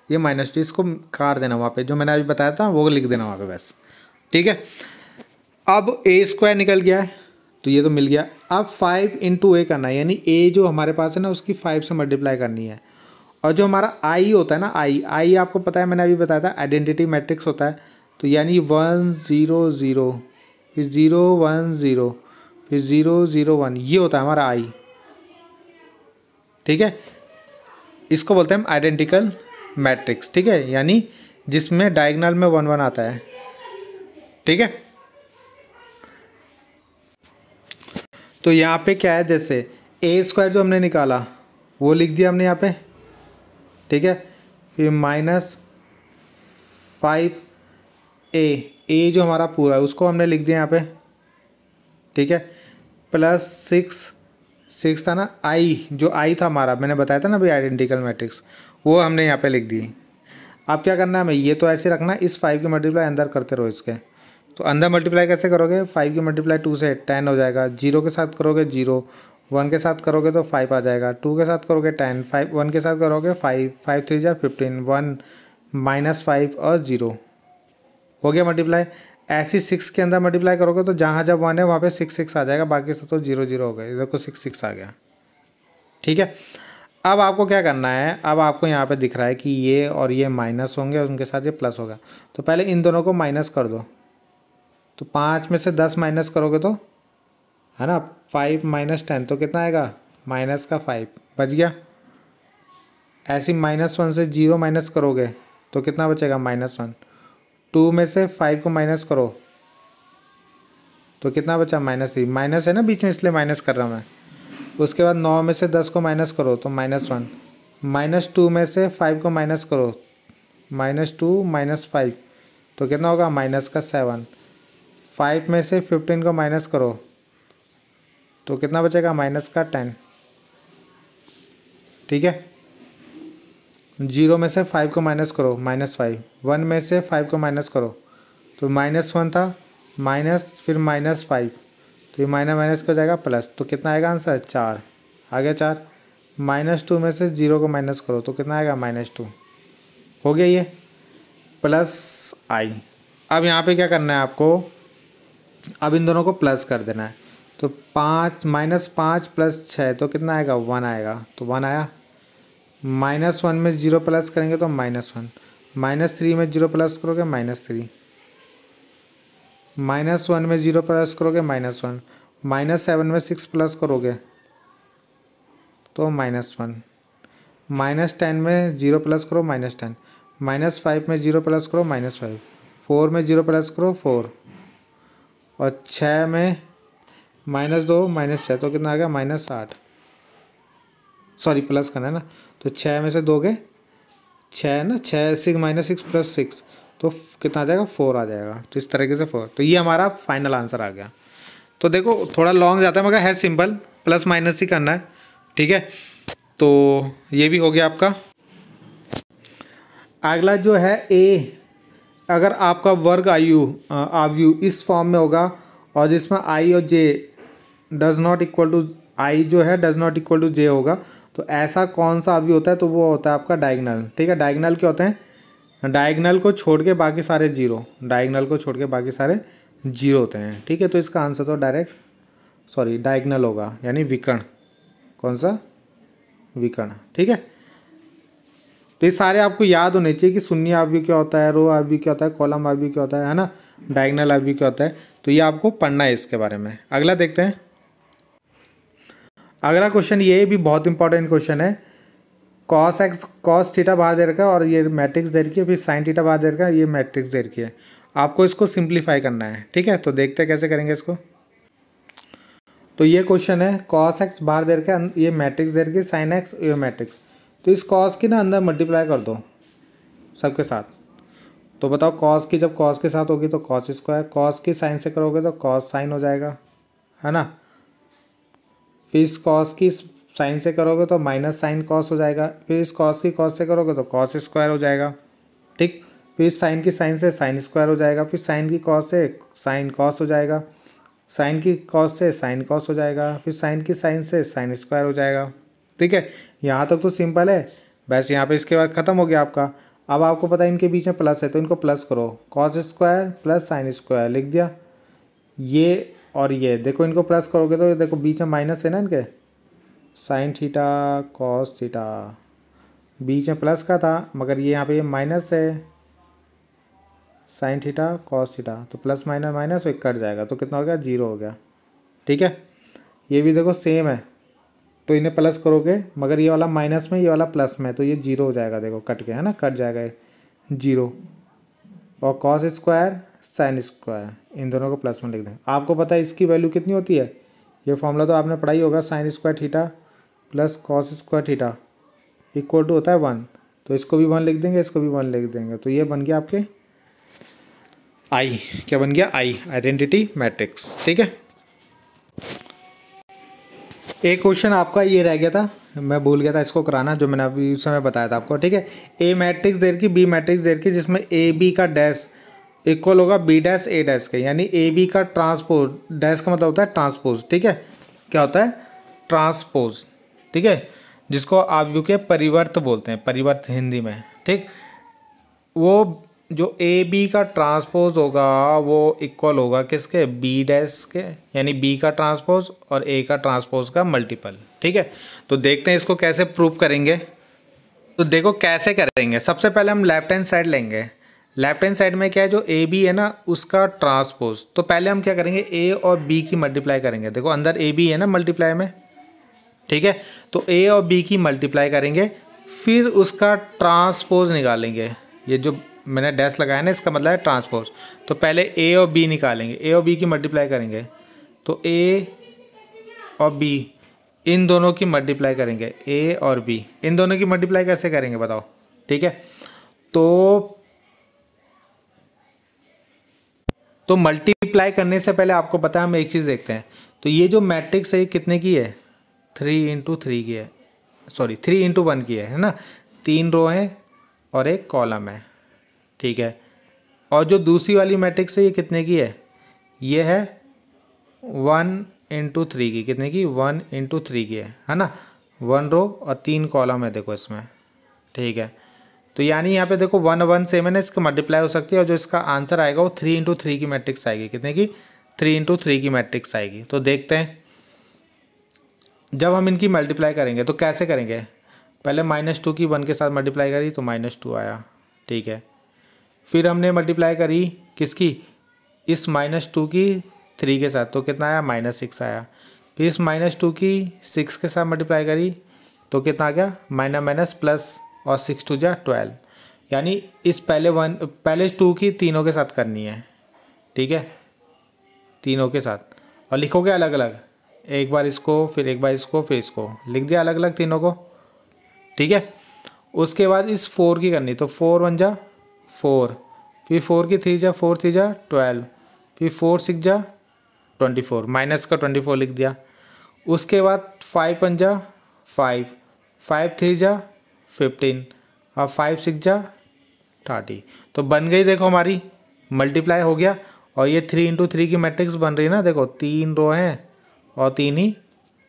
ये -2, इसको काट देना, वहाँ पे जो मैंने अभी बताया था वो लिख देना वहाँ पे बस। ठीक है, अब ए स्क्वायर निकल गया है तो ये तो मिल गया। अब 5 इंटू ए करना है, यानी ए जो हमारे पास है ना उसकी 5 से मल्टीप्लाई करनी है। और जो हमारा आई होता है ना, आई आपको पता है, मैंने अभी बताया था आइडेंटिटी मैट्रिक्स होता है। तो यानी 1 0 0 फिर 0 1 0 फिर 0 0 1, ये होता है हमारा आई। ठीक है, इसको बोलते हैं हम आइडेंटिकल मैट्रिक्स। ठीक है, यानी जिसमें डायगोनल में 1 1 आता है। ठीक है, तो यहाँ पे क्या है, जैसे ए स्क्वायर जो हमने निकाला वो लिख दिया हमने यहाँ पे। ठीक है, फिर -5 ए जो हमारा पूरा है उसको हमने लिख दिया यहाँ पे। ठीक है, +6 था ना, आई जो आई था हमारा, मैंने बताया था ना भाई आइडेंटिकल मैट्रिक्स, वो हमने यहाँ पे लिख दी। अब क्या करना है हमें, ये तो ऐसे रखना है, इस 5 की मल्टीप्लाई अंदर करते रहो इसके। तो अंदर मल्टीप्लाई कैसे करोगे, 5 की मल्टीप्लाई 2 से 10 हो जाएगा, 0 के साथ करोगे 0, 1 के साथ करोगे तो 5 आ जाएगा, 2 के साथ करोगे 10, 5 1 के साथ करोगे 5, 5 3 जा 15, 1 -5 और 0 हो गया मल्टीप्लाई। ऐसी 6 के अंदर मल्टीप्लाई करोगे तो जहाँ जब 1 है वहाँ पे 6 6 आ जाएगा, बाकी सब तो 0 0 हो गए, देखो 6 6 आ गया। ठीक है, अब आपको क्या करना है, अब आपको यहाँ पे दिख रहा है कि ये और ये माइनस होंगे और उनके साथ ये प्लस होगा, तो पहले इन दोनों को माइनस कर दो। तो 5 में से 10 माइनस करोगे तो है ना 5 -10 तो कितना आएगा, -5 बच गया। ऐसी -1 से 0 माइनस करोगे तो कितना बचेगा, -1। 2 में से 5 को माइनस करो तो कितना बचा, -3, माइनस है ना बीच में इसलिए माइनस कर रहा हूँ मैं। उसके बाद 9 में से 10 को माइनस करो तो -1, -2 में से 5 को माइनस करो, -2 -5 तो कितना होगा, -7। 5 में से 15 को माइनस करो तो कितना बचेगा, -10। ठीक है, 0 में से 5 को माइनस करो, -5, 1 में से 5 को माइनस करो तो -1 था, माइनस फिर -5, तो ये माइनस माइनस हो जाएगा प्लस, तो कितना आएगा आंसर, 4 आ गया 4। -2 में से 0 को माइनस करो तो कितना आएगा, -2 हो गया ये, प्लस आई। अब यहाँ पे क्या करना है आपको, अब इन दोनों को प्लस कर देना है। तो 5 -5 + 6 तो कितना आएगा, 1 आएगा, तो 1 आया। -1 में 0 प्लस करेंगे तो -1, -3 में 0 प्लस करोगे -3, -1 में 0 प्लस करोगे -1, -7 में 6 प्लस करोगे तो -1, -10 में 0 प्लस करो -10, -5 में 0 प्लस करो -5, 4 में 0 प्लस करो 4, और 6 में -2 -6 तो कितना आ गया, -8। सॉरी प्लस करना है ना, तो 6 में से दोगे 6 ना, 6 -6 + 6 तो कितना आ जाएगा, 4 आ जाएगा। तो इस तरीके से 4, तो ये हमारा फाइनल आंसर आ गया। तो देखो थोड़ा लॉन्ग जाता है मगर है सिंपल, प्लस माइनस ही करना है। ठीक है, तो ये भी हो गया आपका। अगला जो है ए, अगर आपका वर्ग आयु इस फॉर्म में होगा और जिसमें आई और जे डज नॉट इक्वल टू, आई जो है डज नॉट इक्वल टू जे होगा, तो ऐसा कौन सा अवयव होता है, तो वो होता है आपका डायगोनल। ठीक है, डायगोनल क्या होते हैं, डायगोनल को छोड़ के बाकी सारे जीरो, डायगोनल को छोड़ के बाकी सारे जीरो होते हैं। ठीक है, तो इसका आंसर तो डायगोनल होगा, यानी विकर्ण। कौन सा, विकर्ण। ठीक है, तो ये सारे आपको याद होने चाहिए कि शून्य अवयव क्या होता है, रो अवयव क्या होता है, कॉलम अवयव क्या होता है ना, डायगोनल अवयव क्या होता है, तो ये आपको पढ़ना है इसके बारे में। अगला देखते हैं। अगला क्वेश्चन ये भी बहुत इंपॉर्टेंट क्वेश्चन है। cos थीटा बाहर दे रखा है और ये मैट्रिक्स दे रखी है, फिर sin थीटा बाहर दे रखा है, ये मैट्रिक्स दे रखी है। आपको इसको सिंप्लीफाई करना है। ठीक है, तो देखते हैं कैसे करेंगे इसको। तो ये क्वेश्चन है, cos x बाहर दे रखा है, ये मैट्रिक्स दे रखी है, sin x ये मैट्रिक्स, तो इस cos की ना अंदर मल्टीप्लाई कर दो सबके साथ। तो बताओ cos की जब cos के साथ होगी तो cos स्क्वायर, cos की sin से करोगे तो cos sin हो जाएगा, है ना। फिर इस cos की sin से करोगे तो माइनस sin cos हो जाएगा, फिर इस cos की cos से करोगे तो cos स्क्वायर हो जाएगा। ठीक, फिर इस sin की sin से sin स्क्वायर हो जाएगा, फिर sin की cos से sin cos हो जाएगा, sin की cos से sin cos हो जाएगा, फिर sin की sin से sin स्क्वायर हो जाएगा। ठीक है, यहाँ तक तो सिंपल है, बस यहाँ पे इसके बाद ख़त्म हो गया आपका। अब आपको पता है इनके बीच में प्लस है तो इनको प्लस करो, cos स्क्वायर + sin स्क्वायर लिख दिया, ये और ये देखो, इनको प्लस करोगे तो देखो बीच में माइनस है ना इनके, साइन थीटा कॉस थीटा, बीच में प्लस का था मगर ये यहाँ पे ये माइनस है, साइन थीटा कॉस थीटा, तो प्लस माइनस माइनस एक कट जाएगा तो कितना हो गया, 0 हो गया। ठीक है, ये भी देखो सेम है, तो इन्हें प्लस करोगे मगर ये वाला माइनस में ये वाला प्लस में, तो ये 0 हो जाएगा, देखो कट के है ना, कट जाएगा ये 0। और कॉस स्क्वायर साइन स्क्वायर, इन दोनों को प्लस में लिख दें। आपको पता है इसकी वैल्यू कितनी होती है, ये फॉर्मूला तो आपने पढ़ा ही होगा, sine square theta plus cos square theta equal to होता है 1। तो इसको भी 1 लिख देंगे, इसको भी 1 लिख देंगे, तो ये बन गया आपके आई, क्या बन गया, आई, आइडेंटिटी मैट्रिक्स। ठीक है, एक क्वेश्चन आपका ये रह गया था, मैं भूल गया था इसको कराना, जो मैंने अभी उस समय बताया था आपको। ठीक है, ए मैट्रिक्स देर की, बी मैट्रिक्स देर की, जिसमें ए बी का डैश इक्वल होगा बी डैश ए डैश के, यानी ए बी का ट्रांसपोज, डैश का मतलब होता है ट्रांसपोज। ठीक है, क्या होता है, ट्रांसपोज। ठीक है, जिसको आप यू के परिवर्त बोलते हैं, परिवर्त हिंदी में। ठीक, वो जो ए बी का ट्रांसपोज होगा वो इक्वल होगा किसके, बी डैश के, यानी बी का ट्रांसपोज और ए का ट्रांसपोज का मल्टीपल। ठीक है, तो देखते हैं इसको कैसे प्रूव करेंगे। तो देखो कैसे करेंगे, सबसे पहले हम लेफ्ट हैंड साइड लेंगे। लेफ्ट हैंड साइड में क्या है, जो ए बी है ना उसका ट्रांसपोज, तो पहले हम क्या करेंगे, ए और बी की मल्टीप्लाई करेंगे। देखो अंदर ए बी है ना मल्टीप्लाई में। ठीक है, तो ए और बी की मल्टीप्लाई करेंगे, फिर उसका ट्रांसपोज निकालेंगे। ये जो मैंने डैश लगाया ना इसका मतलब है ट्रांसपोज। तो पहले ए और बी निकालेंगे, ए और बी की मल्टीप्लाई करेंगे, तो ए और बी इन दोनों की मल्टीप्लाई करेंगे, ए और बी इन दोनों की मल्टीप्लाई कैसे करेंगे बताओ। ठीक है, तो मल्टीप्लाई करने से पहले आपको पता है, हम एक चीज़ देखते हैं। तो ये जो मैट्रिक्स है ये कितने की है, 3 × 3 की है, सॉरी 3 × 1 की है ना। 3 रो है और एक कॉलम है। ठीक है, और जो दूसरी वाली मैट्रिक्स है ये कितने की है, ये है 1 × 3 की, कितने की, 1 × 3 की है ना। 1 रो और 3 कॉलम है देखो इसमें। ठीक है, तो यानी यहाँ पे देखो 1 1 सेम है ना, इसका मल्टीप्लाई हो सकती है, और जो इसका आंसर आएगा वो 3 × 3 की मैट्रिक्स आएगी, कितने की, 3 × 3 की मैट्रिक्स आएगी। तो देखते हैं जब हम इनकी मल्टीप्लाई करेंगे तो कैसे करेंगे। पहले -2 की 1 के साथ मल्टीप्लाई करी तो -2 आया। ठीक है, फिर हमने मल्टीप्लाई करी किसकी, इस -2 की 3 के साथ, तो कितना आया, -6 आया। फिर इस -2 की 6 के साथ मल्टीप्लाई करी तो कितना आ गया, माइनस माइनस प्लस, और 6 2 जा 12, यानी इस पहले 2 की तीनों के साथ करनी है। ठीक है, तीनों के साथ, और लिखोगे अलग अलग, एक बार इसको फिर एक बार इसको फिर इसको, लिख दिया अलग अलग तीनों को। ठीक है, उसके बाद इस 4 की करनी, तो 4 1 जा 4, फिर 4 की 3 जा 4 3 जा 12, फिर 4 6 जा 24, माइनस का 24 लिख दिया। उसके बाद 5 1 जा 5, 5 3 जा 15, और 5 6 जा 30। तो बन गई, देखो हमारी मल्टीप्लाई हो गया, और ये 3 × 3 की मैट्रिक्स बन रही है ना। देखो 3 रो हैं और 3 ही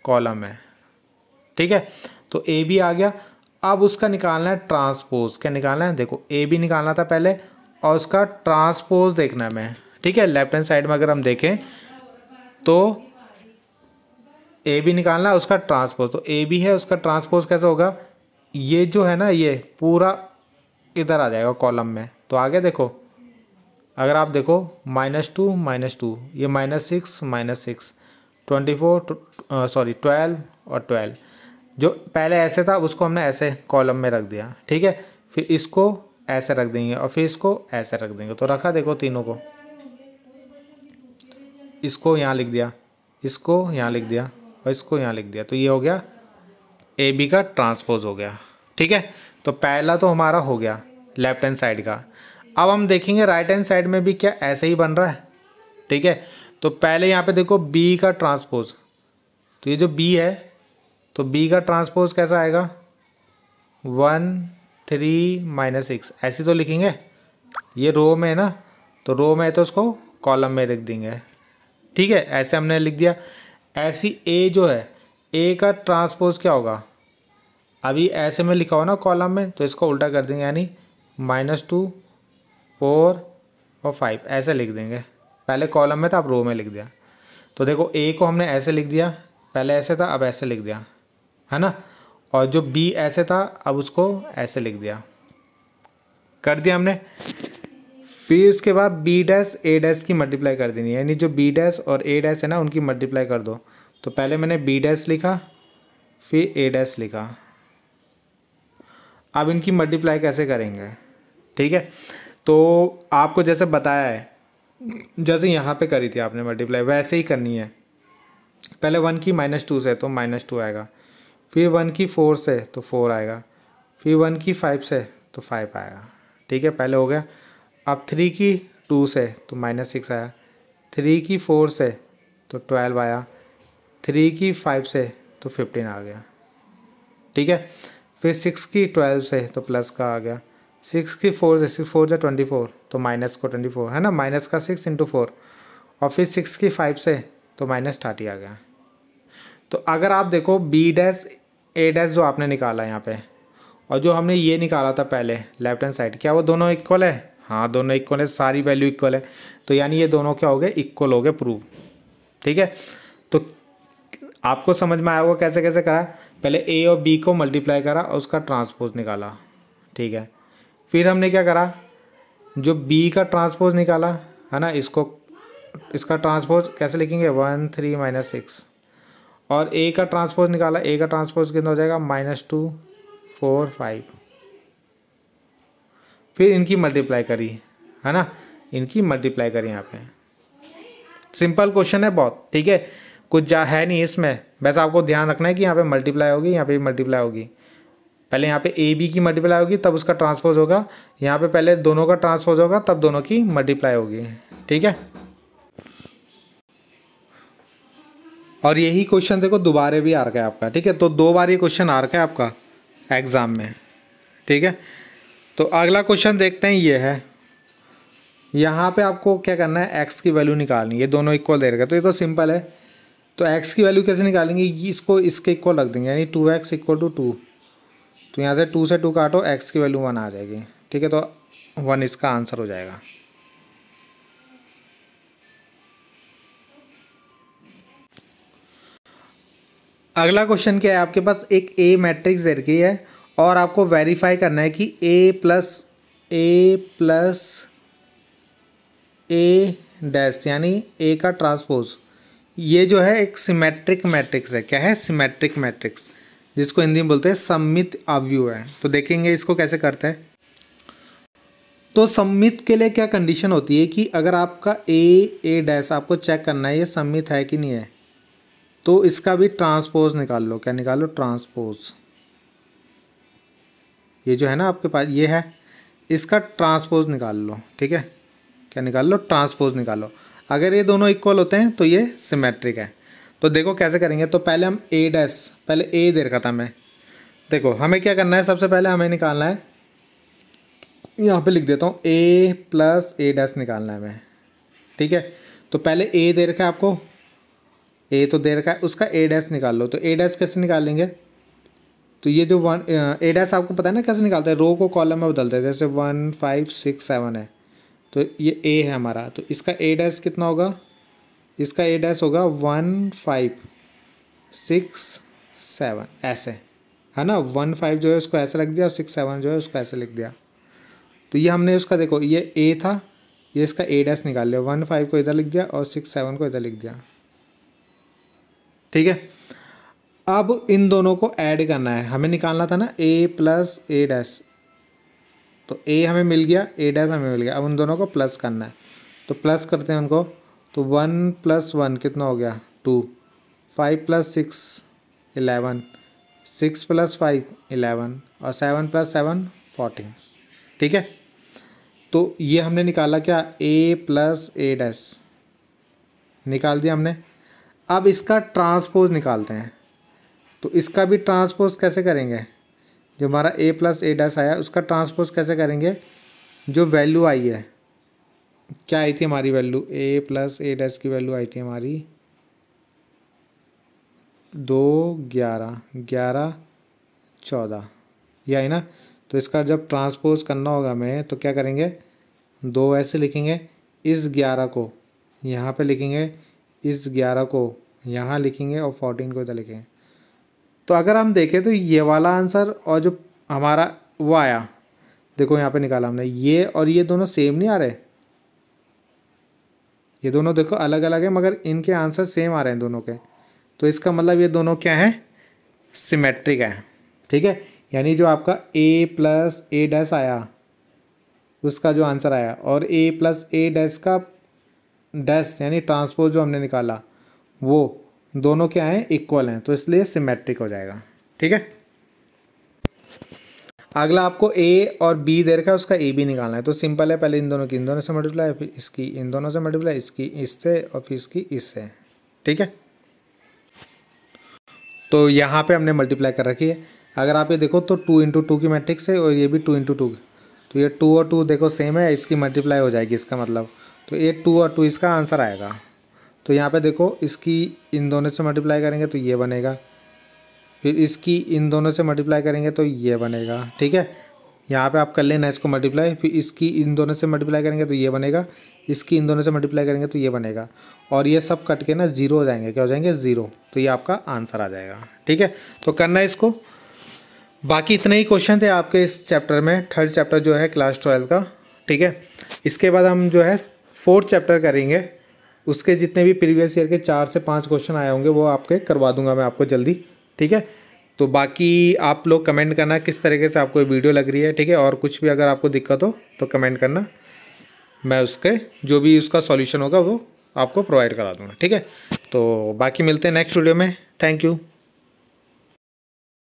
कॉलम है। ठीक है, तो ए बी आ गया। अब उसका निकालना है ट्रांसपोज, क्या निकालना है, देखो ए बी निकालना था पहले, और उसका ट्रांसपोज देखना है मैं। ठीक है, लेफ्ट हैंड साइड में अगर हम देखें तो ए बी निकालना है, उसका ट्रांसपोज, तो ए बी है, उसका ट्रांसपोज कैसे होगा, ये जो है ना ये पूरा इधर आ जाएगा कॉलम में। तो आगे देखो, अगर आप देखो -2 -2, ये -6 -6, 24 सॉरी 12 और 12, जो पहले ऐसे था उसको हमने ऐसे कॉलम में रख दिया। ठीक है, फिर इसको ऐसे रख देंगे और फिर इसको ऐसे रख देंगे, तो रखा देखो तीनों को, इसको यहाँ लिख दिया, इसको यहाँ लिख दिया और इसको यहाँ लिख दिया, तो ये हो गया ए बी का ट्रांसपोज हो गया। ठीक है, तो पहला तो हमारा हो गया लेफ्ट हैंड साइड का। अब हम देखेंगे राइट हैंड साइड में भी क्या ऐसे ही बन रहा है। ठीक है, तो पहले यहाँ पे देखो बी का ट्रांसपोज, तो ये जो बी है तो बी का ट्रांसपोज कैसा आएगा, 1 3 -6, ऐसे तो लिखेंगे, ये रो में है ना, तो रो में है तो उसको कॉलम में रख देंगे। ठीक है, ऐसे हमने लिख दिया। ऐसी ए जो है, ए का ट्रांसपोज क्या होगा, अभी ऐसे में लिखा हो ना कॉलम में, तो इसको उल्टा कर देंगे, यानी -2 4 और 5 ऐसे लिख देंगे पहले कॉलम में था, अब रो में लिख दिया। तो देखो ए को हमने ऐसे लिख दिया, पहले ऐसे था अब ऐसे लिख दिया, है ना। और जो बी ऐसे था अब उसको ऐसे लिख दिया, कर दिया हमने। फिर उसके बाद बी डैश ए डैश की मल्टीप्लाई कर देनी है, यानी जो बी डैश और ए डैश है ना उनकी मल्टीप्लाई कर दो। तो पहले मैंने बी डैश लिखा, फिर ए डैश लिखा। अब इनकी मल्टीप्लाई कैसे करेंगे, ठीक है। तो आपको जैसे बताया है, जैसे यहाँ पे करी थी आपने मल्टीप्लाई, वैसे ही करनी है। पहले 1 की -2 से तो -2 आएगा, फिर 1 की 4 से तो 4 आएगा, फिर 1 की 5 से तो 5 आएगा, ठीक है, पहले हो गया। अब 3 की 2 से तो -6 आया, 3 की 4 से तो 12 आया, 3 की 5 से तो 15 आ गया, ठीक है। फिर 6 की 12 से तो प्लस का आ गया, 6 की 4 से 6 4 जा 24 तो माइनस को 24, है ना, माइनस का 6 × 4। और फिर 6 की 5 से तो -30 आ गया। तो अगर आप देखो बी डैश ए डैश जो आपने निकाला यहाँ पे, और जो हमने ये निकाला था पहले लेफ्ट हैंड साइड, क्या वो दोनों इक्वल है? हाँ, दोनों इक्वल है, सारी वैल्यू इक्वल है। तो यानी ये दोनों क्या हो गए, इक्वल हो गए, प्रूव, ठीक है। तो आपको समझ में आया होगा कैसे कैसे करा। पहले ए और बी को मल्टीप्लाई करा और उसका ट्रांसपोज निकाला, ठीक है। फिर हमने क्या करा, जो बी का ट्रांसपोज निकाला, है ना, इसका ट्रांसपोज कैसे लिखेंगे, 1 3 -6। और ए का ट्रांसपोज निकाला, ए का ट्रांसपोज कितना हो जाएगा, -2 4 5। फिर इनकी मल्टीप्लाई करी, है ना, इनकी मल्टीप्लाई करी यहाँ पे। सिंपल क्वेश्चन है बहुत, ठीक है, कुछ जा है नहीं इसमें। बस आपको ध्यान रखना है कि यहाँ पे मल्टीप्लाई होगी, यहाँ पे भी मल्टीप्लाई होगी। पहले यहाँ पे ए बी की मल्टीप्लाई होगी तब उसका ट्रांसपोज होगा, यहाँ पे पहले दोनों का ट्रांसपोज होगा तब दोनों की मल्टीप्लाई होगी, ठीक है। और यही क्वेश्चन देखो दोबारा भी आ रखा है आपका, ठीक है। तो 2 बार ये क्वेश्चन आ रखा है आपका एग्ज़ाम में, ठीक है। तो अगला क्वेश्चन देखते हैं, ये है, यहाँ पे आपको क्या करना है, एक्स की वैल्यू निकालनी है। ये दोनों इक्वल दे रखा है तो ये तो सिंपल है। तो एक्स की वैल्यू कैसे निकालेंगे, इसको इसके इक्वल रख देंगे, यानी 2x = 2। तो यहाँ से 2 से 2 काटो, एक्स की वैल्यू 1 आ जाएगी, ठीक है। तो 1 इसका आंसर हो जाएगा। अगला क्वेश्चन क्या है, आपके पास एक ए मैट्रिक्स दे रखी है और आपको वेरीफाई करना है कि a प्लस ए डैश यानी ए का ट्रांसपोज, ये जो है एक सिमेट्रिक मैट्रिक्स है। क्या है, सिमेट्रिक मैट्रिक्स, जिसको हिंदी में बोलते हैं सममित अवयव है। तो देखेंगे इसको कैसे करते हैं। तो सममित के लिए क्या कंडीशन होती है कि अगर आपका ए डैश आपको चेक करना है ये सममित है कि नहीं है, तो इसका भी ट्रांसपोज निकाल लो। क्या निकालो, ट्रांसपोज। ये जो है ना आपके पास ये है, इसका ट्रांसपोज निकाल लो, ठीक है। क्या निकाल लो, ट्रांसपोज निकालो। अगर ये दोनों इक्वल होते हैं तो ये सिमेट्रिक है। तो देखो कैसे करेंगे। तो पहले हम ए डैश, पहले ए दे रखा था मैं, देखो हमें क्या करना है, सबसे पहले हमें निकालना है, यहाँ पे लिख देता हूँ ए प्लस ए डैश निकालना है हमें, ठीक है। तो पहले ए दे रखा है आपको, ए तो दे रखा है, उसका ए डैश निकाल लो। तो ए डैश कैसे निकालेंगे, तो ये जो ए डैश आपको पता है ना कैसे निकालते हैं, रो को कॉलम में बदलते हैं। जैसे 1 5 6 7 है, तो ये ए है हमारा, तो इसका ए डैश कितना होगा, इसका ए डैश होगा 1 5 6 7, ऐसे, है ना। 1 5 जो है उसको ऐसे रख दिया और 6 7 जो है उसको ऐसे लिख दिया। तो ये हमने उसका देखो ये ए था, ये इसका ए डैश निकाल लिया, 1 5 को इधर लिख दिया और 6 7 को इधर लिख दिया, ठीक है। अब इन दोनों को ऐड करना है, हमें निकालना था ना ए प्लस ए डैश। तो ए हमें मिल गया, ए डैश हमें मिल गया। अब उन दोनों को प्लस करना है, तो प्लस करते हैं उनको। तो 1 + 1 कितना हो गया, 2। 5 + 6 11, 6 + 5 11 और 7 + 7 14, ठीक है। तो ये हमने निकाला क्या, ए प्लस ए डैश निकाल दिया हमने। अब इसका ट्रांसपोज निकालते हैं। तो इसका भी ट्रांसपोज कैसे करेंगे, जो हमारा ए प्लस ए डैश आया उसका ट्रांसपोज कैसे करेंगे, जो वैल्यू आई है, क्या आई थी हमारी वैल्यू, ए प्लस ए डैश की वैल्यू आई थी हमारी 2 11 11 14, ये आई ना। तो इसका जब ट्रांसपोज करना होगा हमें तो क्या करेंगे, 2 ऐसे लिखेंगे, इस 11 को यहाँ पे लिखेंगे इस 11 को यहाँ लिखेंगे और 14 को इधर लिखेंगे। तो अगर हम देखें तो ये वाला आंसर और जो हमारा वो आया, देखो यहाँ पे निकाला हमने, ये और ये दोनों सेम नहीं आ रहे, ये दोनों देखो अलग अलग है मगर इनके आंसर सेम आ रहे हैं दोनों के। तो इसका मतलब ये दोनों क्या है, सिमेट्रिक है। ठीक है, यानी जो आपका a प्लस ए डैश आया उसका जो आंसर आया और a प्लस ए डैश का डैश यानी ट्रांसपोज जो हमने निकाला वो दोनों क्या हैं, इक्वल हैं, तो इसलिए सिमेट्रिक हो जाएगा। ठीक है, अगला आपको a और b दे रखा है, उसका a भी निकालना है। तो सिंपल है, पहले इन दोनों की इन दोनों से मल्टीप्लाई, फिर इसकी इन दोनों से मल्टीप्लाई, इसकी इससे और फिर इसकी इससे। ठीक है, तो यहाँ पे हमने मल्टीप्लाई कर रखी है। अगर आप ये देखो तो 2 इंटू 2 की मैट्रिक्स है और ये भी 2 इंटू 2, तो ये 2 और 2 देखो सेम है, इसकी मल्टीप्लाई हो जाएगी इसका मतलब, तो ये 2 और 2 इसका आंसर आएगा। तो यहाँ पे देखो इसकी इन दोनों से मल्टीप्लाई करेंगे तो ये बनेगा, फिर इसकी इन दोनों से मल्टीप्लाई करेंगे तो ये बनेगा। ठीक है, यहाँ पे आप कर लेना इसको मल्टीप्लाई, फिर इसकी इन दोनों से मल्टीप्लाई करेंगे तो ये बनेगा, इसकी इन दोनों से मल्टीप्लाई करेंगे तो ये बनेगा, और ये सब कट के ना जीरो हो जाएंगे, क्या हो जाएंगे, ज़ीरो। तो ये आपका आंसर आ जाएगा। ठीक है, तो करना है इसको। बाकी इतने ही क्वेश्चन थे आपके इस चैप्टर में, थर्ड चैप्टर जो है क्लास 12 का। ठीक है, इसके बाद हम जो है फोर्थ चैप्टर करेंगे, उसके जितने भी प्रीवियस ईयर के 4 से 5 क्वेश्चन आए होंगे वो आपके करवा दूंगा मैं आपको जल्दी। ठीक है, तो बाकी आप लोग कमेंट करना किस तरीके से आपको वीडियो लग रही है। ठीक है, और कुछ भी अगर आपको दिक्कत हो तो कमेंट करना, मैं उसके जो भी उसका सॉल्यूशन होगा वो आपको प्रोवाइड करा दूँगा। ठीक है, तो बाकी मिलते हैं नेक्स्ट वीडियो में। Thank you.